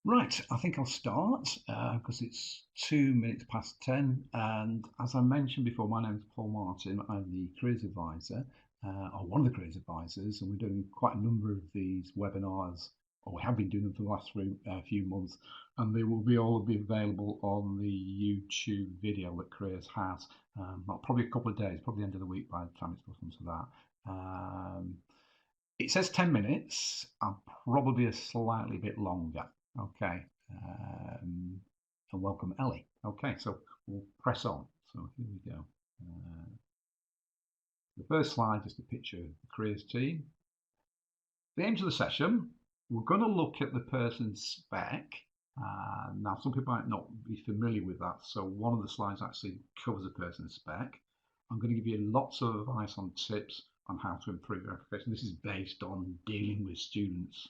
Right, I think I'll start because it's 2 minutes past 10. And as I mentioned before, my name is Paul Martin. I'm the careers advisor, or one of the careers advisors, and we're doing quite a number of these webinars, or we have been doing them for the last few months. And they will be all be available on the YouTube video that Careers has. Probably a couple of days, probably the end of the week by the time it's got onto that. It says 10 minutes. I'm probably a slightly bit longer. Okay. And welcome, Ellie. Okay, so we'll press on. So here we go. The first slide, just a picture of the careers team. The aims of the session, we're going to look at the person's spec. Now, some people might not be familiar with that, so one of the slides actually covers a person's spec. I'm going to give you lots of advice on tips on how to improve your application. This is based on dealing with students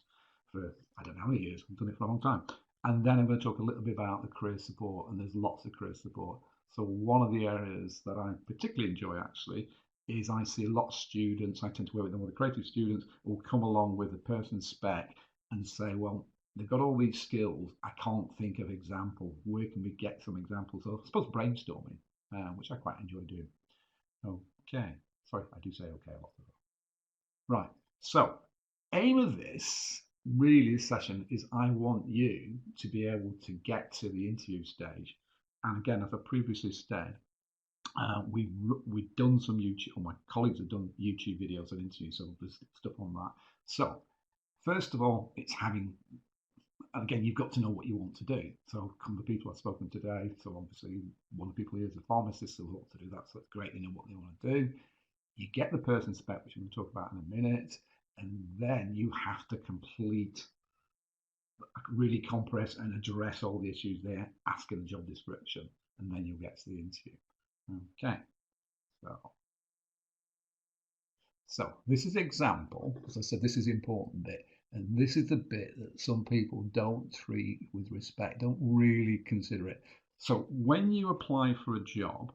for, I don't know how many years, I've done it for a long time. And then I'm going to talk a little bit about the career support, and there's lots of career support. So one of the areas that I particularly enjoy actually is I see a lot of students, I tend to work with them with the creative students, who will come along with a person's spec and say, well, they've got all these skills, I can't think of examples. Where can we get some examples? So I suppose brainstorming, which I quite enjoy doing. Okay, sorry, I do say okay a lot. Right, so aim of this really this session is I want you to be able to get to the interview stage. And again, as I previously said, we've done some YouTube, or my colleagues have done YouTube videos and interviews, so there's stuff on that. So first of all, it's having, again, you've got to know what you want to do. So come the people I've spoken today. So obviously one of the people here is a pharmacist, so what to do. That's great. They know what they want to do. You get the person spec, which we're going to talk about in a minute, and then you have to complete, really compress and address all the issues they ask in the job description, and then you'll get to the interview. Okay, so this is the example. As I said, this is the important bit, and this is the bit that some people don't treat with respect, don't really consider it. So when you apply for a job,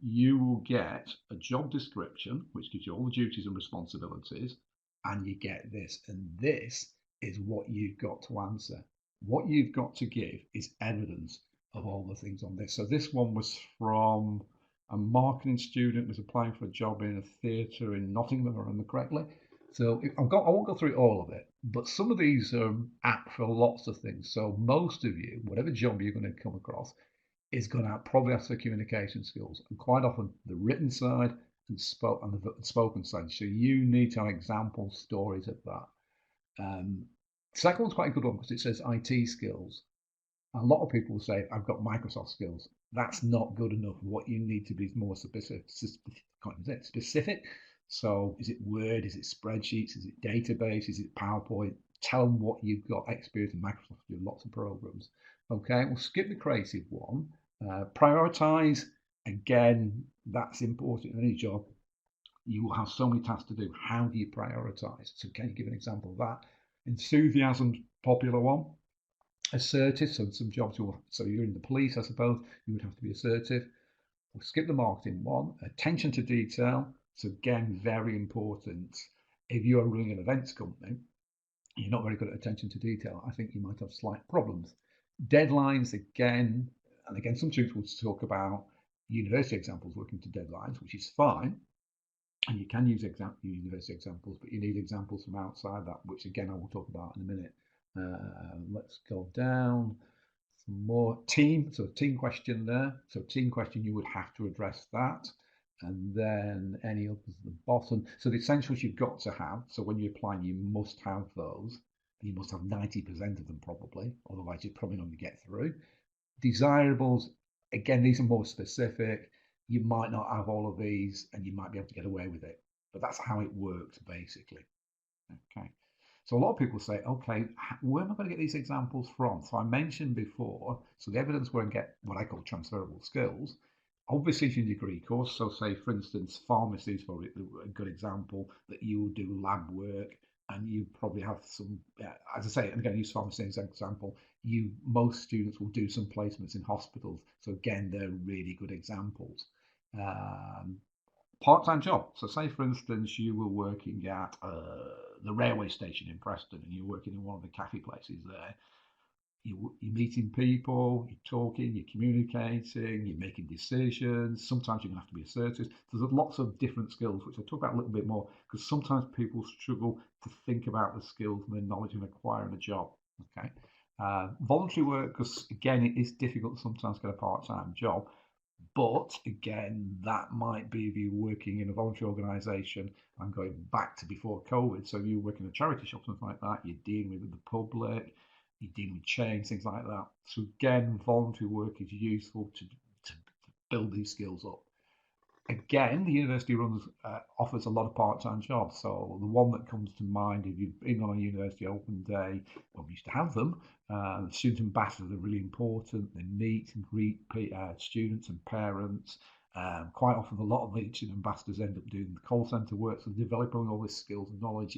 you will get a job description, which gives you all the duties and responsibilities, and you get this, and this is what you've got to answer. What you've got to give is evidence of all the things on this. So this one was from a marketing student was applying for a job in a theatre in Nottingham, if I remember correctly. So I won't go through all of it, but some of these are apt for lots of things. So most of you, whatever job you're going to come across, is going to probably have the communication skills, and quite often the written side and the spoken side. So you need to have example stories of that. Second one's quite a good one because it says IT skills. A lot of people say, I've got Microsoft skills. That's not good enough. What you need to be is more specific. Specific. So is it Word? Is it spreadsheets? Is it database? Is it PowerPoint? Tell them what you've got experience in Microsoft. Do lots of programs. Okay, we'll skip the creative one. Prioritize. Again, that's important in any job. You will have so many tasks to do. How do you prioritize? So can you give an example of that? Enthusiasm, popular one. Assertive, so some jobs so you're in the police, I suppose, you would have to be assertive. We'll skip the marketing one. Attention to detail, so again, very important. If you're running an events company, you're not very good at attention to detail, I think you might have slight problems. Deadlines, again, and again, some students will talk about university examples working to deadlines, which is fine. And you can use university examples, but you need examples from outside that, which again, I will talk about in a minute. Let's go down some more team. So team question there. So team question, you would have to address that. And then any others at the bottom. So the essentials you've got to have. So when you apply, you must have those. You must have 90% of them probably, otherwise you're probably not going to get through. Desirables, again, these are more specific. You might not have all of these and you might be able to get away with it. But that's how it works basically. Okay. So a lot of people say, okay, where am I going to get these examples from? So I mentioned before, so the evidence we're going to get what I call transferable skills. Obviously, it's your degree course. So say, for instance, pharmacy is probably a good example that you will do lab work and you probably have some, as I say, and again, use pharmacy as an example, most students will do some placements in hospitals. So again, they're really good examples. Part-time job. So say, for instance, you were working at the railway station in Preston and you're working in one of the cafe places there. you're meeting people, you're talking, you're communicating, you're making decisions. Sometimes you're going to have to be assertive. There's lots of different skills, which I'll talk about a little bit more, because sometimes people struggle to think about the skills and the knowledge and acquiring a job. Okay. Voluntary work, because again, it is difficult sometimes to get a part-time job. But again, that might be if you're working in a voluntary organisation. I'm going back to before COVID. So you work in a charity shop, something like that. You're dealing with the public, you're dealing with chains, things like that. So again, voluntary work is useful to build these skills up. Again, the university offers a lot of part-time jobs. So the one that comes to mind, if you've been on a university open day, well, we used to have them. Student ambassadors are really important. They meet and greet students and parents. Quite often, a lot of the student ambassadors end up doing the call centre work, so developing all these skills and knowledge.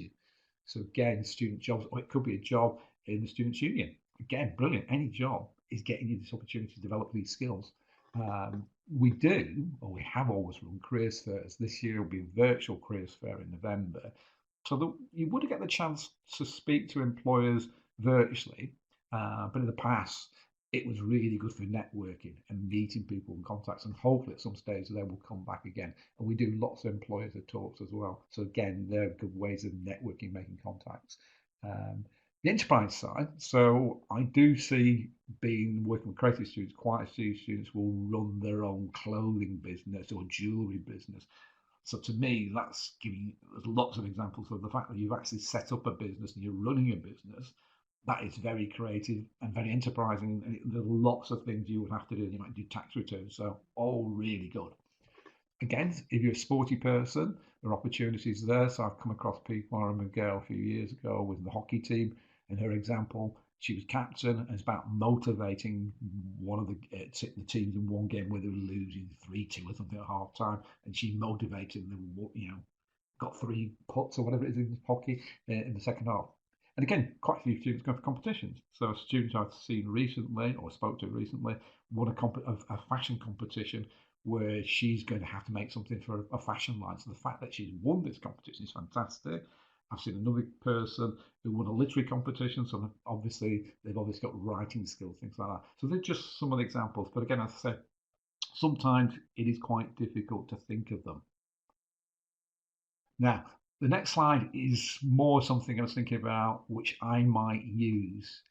So again, student jobs, or it could be a job in the students' union. Again, brilliant. Any job is getting you this opportunity to develop these skills. We do, or we have always run careers fairs. This year will be a virtual careers fair in November, so that you would get the chance to speak to employers virtually. But in the past, it was really good for networking and meeting people and contacts. And hopefully, at some stage, they will come back again. And we do lots of employers talks as well. So again, they're good ways of networking, making contacts. The enterprise side, so I do see being working with creative students, quite a few students will run their own clothing business or jewellery business. So to me, that's giving there's lots of examples of the fact that you've actually set up a business and you're running a business. That is very creative and very enterprising. And there's lots of things you would have to do. You might do tax returns. So all really good. Again, if you're a sporty person, there are opportunities there. So I've come across people. I remember a girl a few years ago with the hockey team. In her example, she was captain, and it's about motivating one of the teams in one game where they were losing 3-2 or something at half time, and she motivated them. Got 3 putts or whatever it is in hockey in the second half. And again, quite a few students go for competitions. So a student I've seen recently, or spoke to recently, won a fashion competition where she's going to have to make something for a fashion line. So the fact that she's won this competition is fantastic. I've seen another person who won a literary competition, so they've obviously got writing skills, things like that. So they're just some of the examples. But again, as I said, sometimes it is quite difficult to think of them. Now, the next slide is more something I was thinking about, which I might use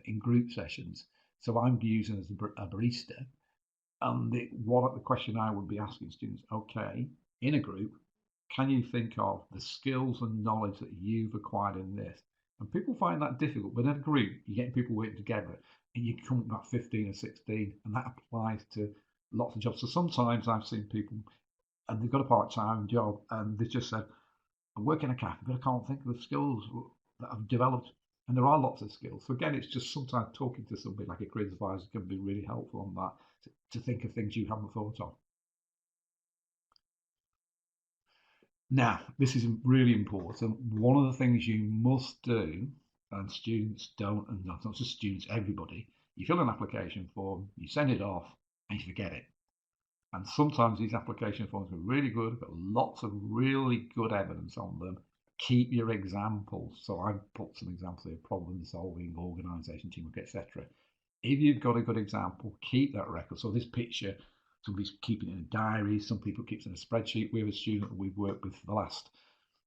in group sessions. So I'm using as a barista. And the question I would be asking students, okay, in a group, can you think of the skills and knowledge that you've acquired in this? And people find that difficult, but in a group, you're getting people working together and you come up about 15 or 16, and that applies to lots of jobs. So sometimes I've seen people and they've got a part-time job and they just said, I work in a cafe, but I can't think of the skills that I've developed. And there are lots of skills. So again, it's just sometimes talking to somebody like a careers advisor can be really helpful on that to think of things you haven't thought of. Now, this is really important. One of the things you must do, and students don't, and not just students, everybody, you fill an application form, you send it off, and you forget it. And sometimes these application forms are really good, got lots of really good evidence on them. Keep your examples. So I've put some examples here: problem solving, organisation, teamwork, etc. If you've got a good example, keep that record. So this picture, somebody's keeping it in a diary, some people keep it in a spreadsheet. We have a student that we've worked with for the last,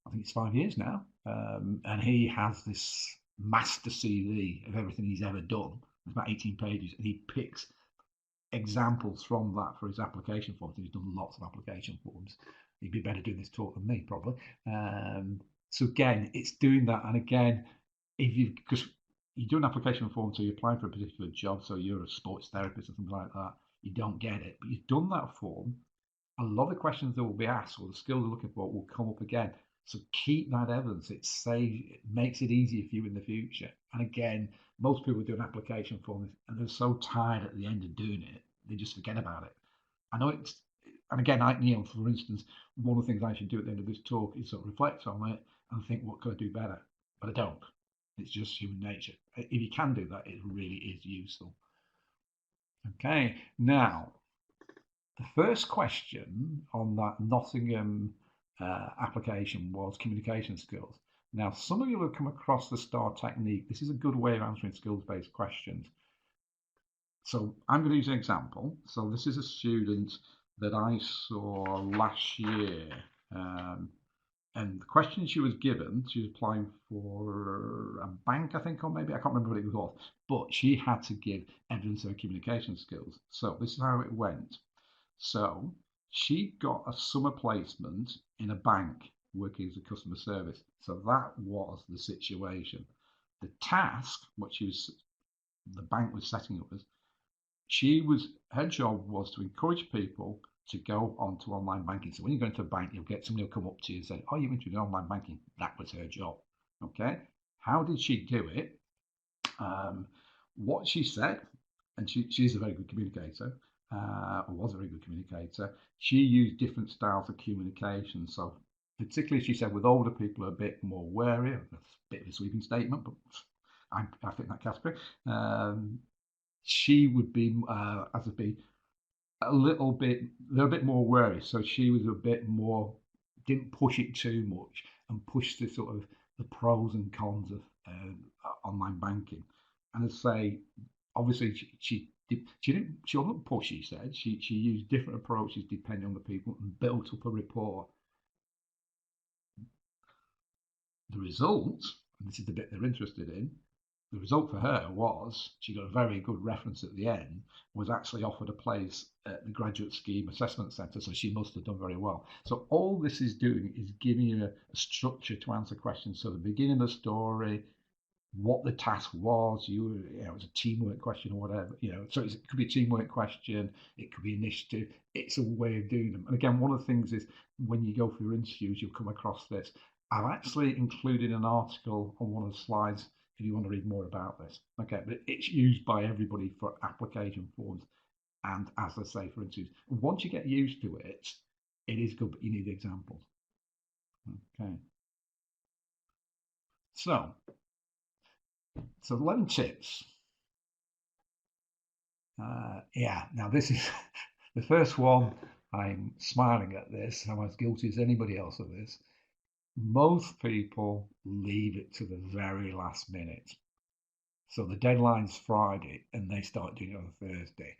I think it's 5 years now, and he has this master CV of everything he's ever done. It's about 18 pages, and he picks examples from that for his application forms. He's done lots of application forms. He'd be better doing this talk than me, probably. So again, it's doing that. And again, because you do an application form, so you apply for a particular job, so you're a sports therapist or something like that, you don't get it, but you've done that form, a lot of questions that will be asked or the skills you're looking for will come up again. So keep that evidence. It makes it easier for you in the future. And again, most people do an application form and they're so tired at the end of doing it, they just forget about it. I know it's, and again, for instance, one of the things I should do at the end of this talk is sort of reflect on it and think, what could I do better? But I don't. It's just human nature. If you can do that, it really is useful. Okay, now the first question on that Nottingham application was communication skills. Now, some of you have come across the STAR technique. This is a good way of answering skills-based questions. So I'm going to use an example. So this is a student that I saw last year. And the question she was given, she was applying for a bank, I think, or maybe, I can't remember what it was, but she had to give evidence of her communication skills. So this is how it went. So she got a summer placement in a bank working as a customer service. So that was the situation. The task, what the bank was setting up as, her job was to encourage people to go onto online banking. So when you go into a bank, you'll get somebody will come up to you and say, "Oh, you're interested in online banking?" That was her job. Okay. How did she do it? What she said, and she's a very good communicator, or was a very good communicator. She used different styles of communication. So particularly, she said, with older people, are a bit more wary. That's a bit of a sweeping statement, but I think that category. She would be, as a be a little bit, they're a bit more wary. So she was a bit more, didn't push it too much and pushed the sort of the pros and cons of online banking. And as I say, obviously she wasn't pushy. She said she used different approaches depending on the people and built up a rapport. The result, and this is the bit they're interested in, the result for her was she got a very good reference at the end, was actually offered a place at the Graduate Scheme Assessment Centre, so she must have done very well. So all this is doing is giving you a structure to answer questions. So the beginning of the story, what the task was, it was a teamwork question or whatever, so it could be a teamwork question, it could be initiative, it's a way of doing them. And again, one of the things is when you go for your interviews, you'll come across this. I've actually included an article on one of the slides if you want to read more about this. Okay, but it's used by everybody for application forms and, as I say, for interviews. Once you get used to it, it is good, but you need examples. Okay. So 11 tips. Yeah, now this is the first one. I'm smiling at this. I'm as guilty as anybody else of this. Most people leave it to the very last minute. So the deadline's Friday and they start doing it on Thursday.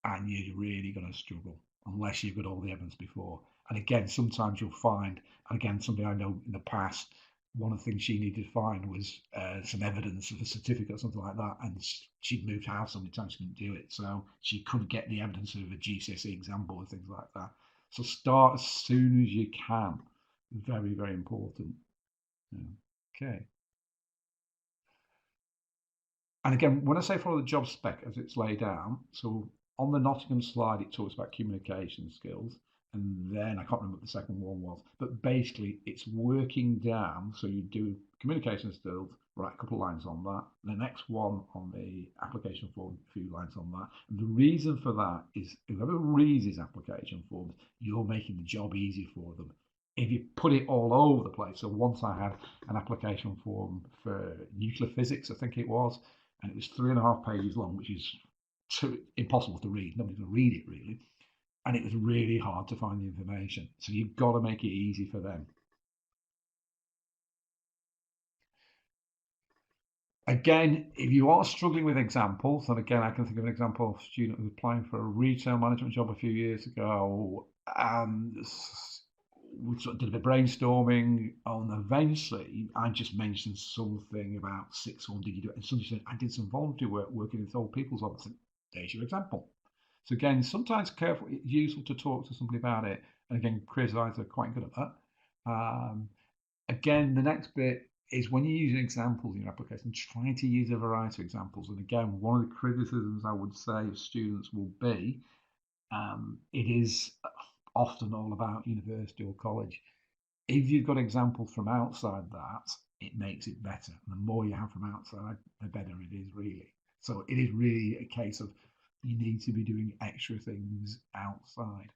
And you're really going to struggle unless you've got all the evidence before. And again, sometimes you'll find, and again, something I know in the past, one of the things she needed to find was some evidence of a certificate or something like that, and she'd moved house so many times she couldn't do it, so she couldn't get the evidence of a GCSE exam board, things like that. So start as soon as you can. Very, very important. Okay. And again, when I say follow the job spec as it's laid out, so on the Nottingham slide, it talks about communication skills. And then I can't remember what the second one was, but basically it's working down. So you do communication skills, write a couple of lines on that. The next one on the application form, a few lines on that. And the reason for that is if whoever reads these application forms, you're making the job easy for them. If you put it all over the place, so once I had an application form for nuclear physics, I think it was, and it was 3.5 pages long, which is impossible to read. Nobody's going to read it really. And it was really hard to find the information. So you've got to make it easy for them. Again, if you are struggling with examples, and again, I can think of an example of a student who was applying for a retail management job a few years ago, and we sort of did a bit of brainstorming, and eventually I just mentioned something about sixth form, did you do it? And somebody said, I did some voluntary work working with old people's office. There's your example. So again, sometimes it's useful to talk to somebody about it. And again, career advisors are quite good at that. Again, the next bit is when you're using examples in your application, try to use a variety of examples. And again, one of the criticisms I would say of students will be, it is often all about university or college. If you've got examples from outside that, it makes it better. And the more you have from outside, the better it is really. So it is really a case of you need to be doing extra things outside.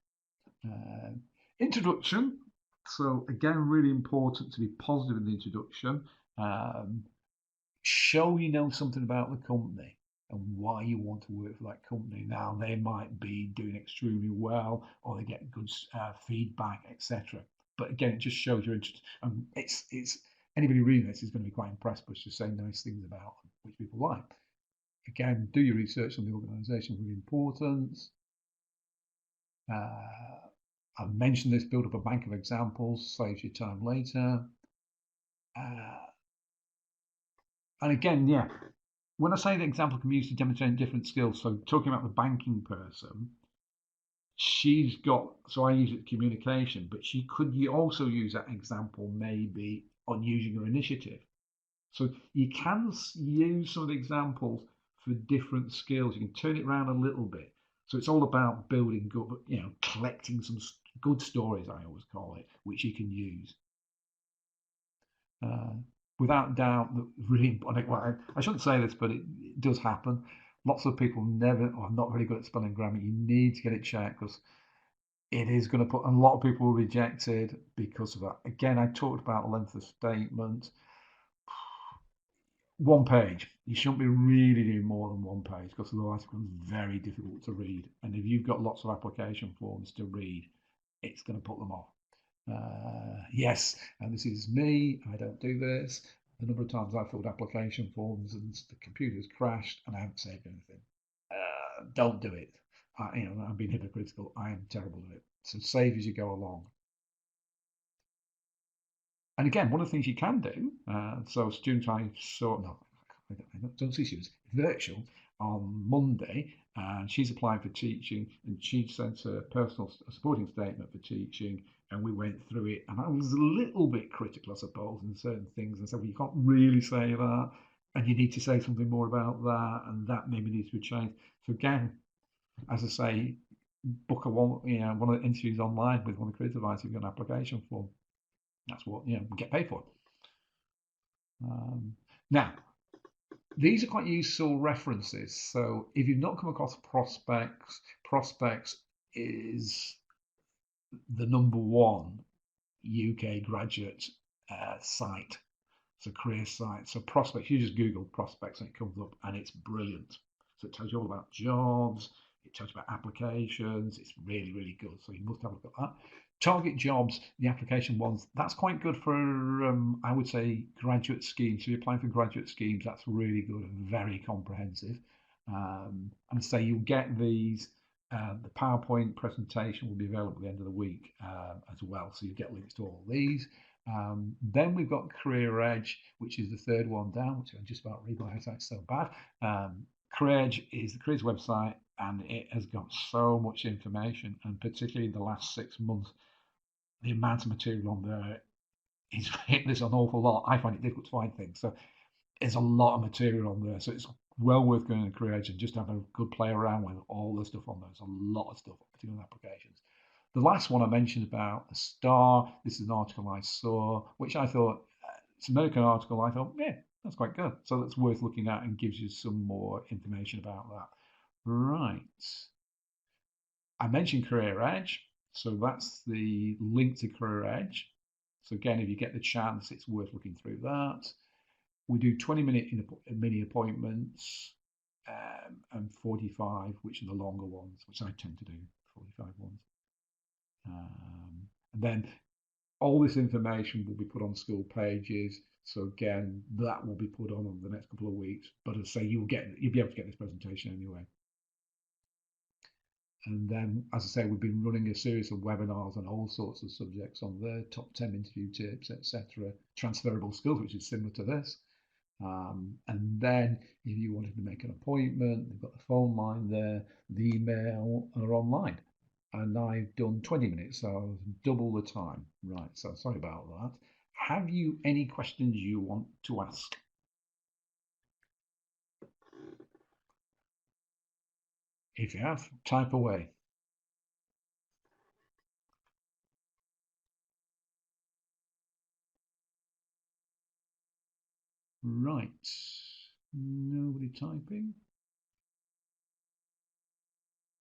Introduction. So again, really important to be positive in the introduction. Show you know something about the company and why you want to work for that company. Now they might be doing extremely well, or they get good feedback, etc. But again, it just shows your interest. It's anybody reading this is going to be quite impressed, but just say nice things about them, which people like. Again, do your research on the organisation with importance. I've mentioned this, build up a bank of examples, saves you time later. And again, yeah, when I say the example can be used to demonstrate different skills, so talking about the banking person, she's got, so I use it communication, but she could also use that example maybe on using her initiative. So you can use some of the examples for different skills. You can turn it around a little bit. So it's all about building good, collecting some good stories, I always call it, which you can use. Without doubt, really, well, I shouldn't say this, but it does happen. Lots of people are not very good at spelling grammar. You need to get it checked because it is going to put a lot of people rejected because of that. Again, I talked about length of statement. One page. You shouldn't be really doing more than one page because otherwise it becomes very difficult to read. And if you've got lots of application forms to read, it's going to put them off. Yes, and this is me. I don't do this. The number of times I've filled application forms and the computer's crashed and I haven't saved anything. Don't do it. I'm being hypocritical. I am terrible at it. So save as you go along. And again, one of the things you can do, so students I saw, no, I don't see students, virtual on Monday, and she's applied for teaching, and she sent a personal supporting statement for teaching, and we went through it, and I was a little bit critical, I suppose, in certain things, and said, well, you can't really say that, and you need to say something more about that, and that maybe needs to be changed. So again, as I say, book one of the interviews online with one of the career advisors, you've got an application form. That's what we get paid for. Now, these are quite useful references. So if you've not come across Prospects is the #1 UK graduate site. It's a career site. So Prospects, you just Google Prospects and it comes up and it's brilliant. So it tells you all about jobs. It tells you about applications. It's really, really good. So you must have a look at that. Target jobs, the application ones, that's quite good for, I would say, graduate schemes. So you're applying for graduate schemes, that's really good and very comprehensive. And say you'll get these, the PowerPoint presentation will be available at the end of the week as well. So you get links to all these. Then we've got Career Edge, which is the third one down, which I just about read my eyesight's so bad. Career Edge is the careers website, and it has got so much information, and particularly in the last 6 months, the amount of material on there is there's an awful lot. I find it difficult to find things, so there's a lot of material on there. So it's well worth going to Career Edge and just have a good play around with all the stuff on there. There's a lot of stuff, particularly on applications. The last one I mentioned about the Star. This is an article I saw, which I thought it's an American article. I thought, yeah, that's quite good. So that's worth looking at and gives you some more information about that. Right. I mentioned Career Edge. So that's the link to Career Edge. So again, if you get the chance, it's worth looking through that. We do 20-minute mini appointments and 45, which are the longer ones, which I tend to do, 45 ones. And then all this information will be put on school pages. So again, that will be put on over the next couple of weeks. But as I say, you'll be able to get this presentation anyway. And then, as I say, we've been running a series of webinars on all sorts of subjects on there, top 10 interview tips, etc. Transferable skills, which is similar to this. And then if you wanted to make an appointment, they've got the phone line there, the email are online. And I've done 20 minutes, so double the time. Right, so sorry about that. Have you any questions you want to ask? If you have, type away. Right, nobody typing?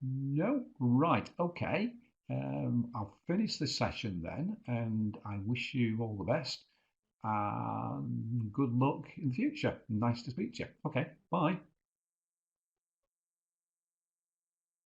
No, right, okay. I'll finish the session then, and I wish you all the best and good luck in the future. Nice to speak to you. Okay, bye.